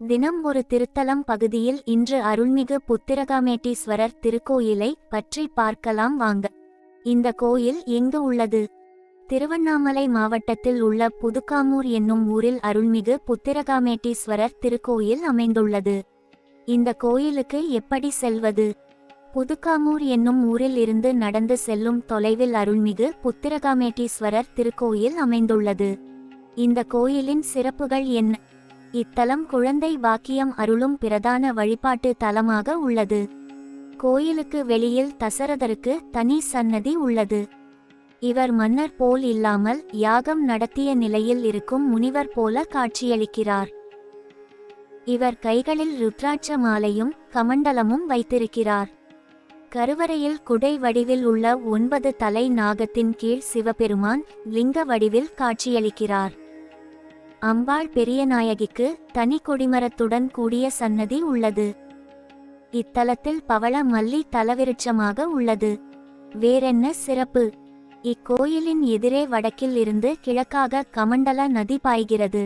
தினம் ஒரு திருத்தலம் பகுதியில் இன்று அருள்மிகு புத்திரகாமேட்டீஸ்வரர் திருக்கோயிலை பற்றி பார்க்கலாம் வாங்க. இந்த கோயில் எங்கு உள்ளது? திருவண்ணாமலை மாவட்டத்தில் உள்ள புதுக்காமூர் என்னும் ஊரில் அருள்மிகு புத்திரகாமேட்டீஸ்வரர் திருக்கோயில் அமைந்துள்ளது. இந்த கோயிலுக்கு எப்படி செல்வது? புதுக்காமூர் என்னும் ஊரில் இருந்து நடந்து செல்லும் தொலைவில் அருள்மிகு புத்திரகாமேட்டீஸ்வரர் திருக்கோயில் அமைந்துள்ளது. இந்த கோயிலின் சிறப்புகள் என்ன? இத்தலம் குழந்தை பாக்கியம் அருளும் பிரதான வழிபாட்டு தலமாக உள்ளது. கோயிலுக்கு வெளியில் தசரதருக்கு தனி சன்னதி உள்ளது. இவர் மன்னர் போல் இல்லாமல் யாகம் நடத்திய நிலையில் இருக்கும் முனிவர் போல காட்சியளிக்கிறார். இவர் கைகளில் ருத்ராட்ச மாலையும் கமண்டலமும் வைத்திருக்கிறார். கருவறையில் குடை வடிவில் உள்ள 9 தலை நாகத்தின் கீழ் சிவபெருமான் லிங்க வடிவில் காட்சியளிக்கிறார். அம்பாள் பெரியநாயகிக்கு தனி கொடிமரத்துடன் கூடிய சன்னதி உள்ளது. இத்தலத்தில் பவள மல்லி தலவிருட்சமாக உள்ளது. வேறென்ன சிறப்பு? இக்கோயிலின் எதிரே வடக்கில் இருந்து கிழக்காக கமண்டல நதி பாய்கிறது.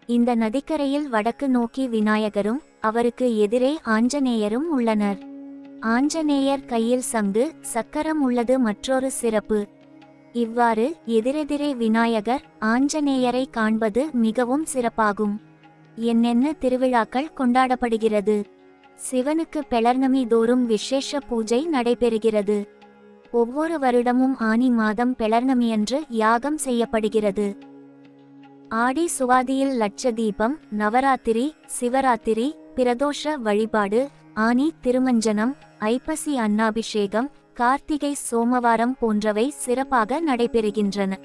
இந்த நதிக்கரையில் வடக்கு நோக்கி விநாயகரும் அவருக்கு எதிரே ஆஞ்சநேயரும் உள்ளனர். ஆஞ்சநேயர் கையில் சங்கு சக்கரம் உள்ளது மற்றொரு சிறப்பு. இவ்வாறு எதிரெதிரே விநாயகர் ஆஞ்சநேயரை காண்பது மிகவும் சிறப்பாகும். என்னென்ன திருவிழாக்கள் கொண்டாடப்படுகிறது? சிவனுக்கு பெளர்ணமி தோறும் விசேஷ பூஜை நடைபெறுகிறது. ஒவ்வொரு வருடமும் ஆனி மாதம் பெளர்ணமியன்று யாகம் செய்யப்படுகிறது. ஆடி சுவாதியில் லட்ச தீபம், நவராத்திரி, சிவராத்திரி, பிரதோஷ வழிபாடு, ஆனி திருமஞ்சனம், ஐப்பசி அன்னாபிஷேகம், கார்த்திகை சோமவாரம் போன்றவை சிறப்பாக நடைபெறுகின்றன.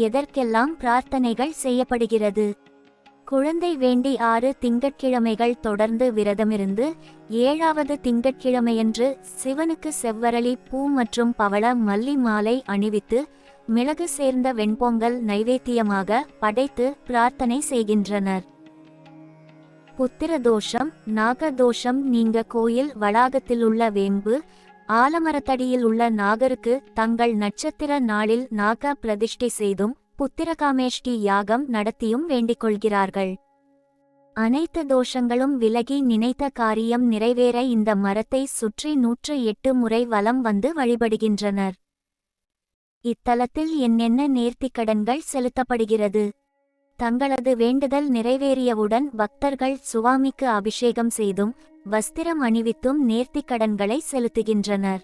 எதற்கெல்லாம் பிரார்த்தனைகள் செய்யப்படுகிறது? குழந்தை வேண்டி 6 திங்கட்கிழமைகள் தொடர்ந்து விரதமிருந்து 7வது திங்கட்கிழமையன்று சிவனுக்கு செவ்வரளி பூ மற்றும் பவள மல்லி மாலை அணிவித்து மிளகு சேர்ந்த வெண்பொங்கல் நைவேத்தியமாக படைத்து பிரார்த்தனை செய்கின்றனர். புத்திரதோஷம் நாகதோஷம் நீங்க கோயில் வளாகத்திலுள்ள வேம்பு ஆலமரத்தடியில் உள்ள நாகருக்கு தங்கள் நட்சத்திர நாளில் நாக பிரதிஷ்டை செய்தும் புத்திரகாமேஷ்டி யாகம் நடத்தியும் வேண்டிக் கொள்கிறார்கள். அனைத்து தோஷங்களும் விலகி நினைத்த காரியம் நிறைவேற இந்த மரத்தை சுற்றி 108 முறை வலம் வந்து வழிபடுகின்றனர். இத்தலத்தில் என்னென்ன நேர்த்திக்கடன்கள் செலுத்தப்படுகிறது? தங்களது வேண்டுதல் நிறைவேறியவுடன் பக்தர்கள் சுவாமிக்கு அபிஷேகம் செய்தும் வஸ்திரம் அணிவித்தும் நேர்த்திக்கடன்களை செலுத்துகின்றனர்.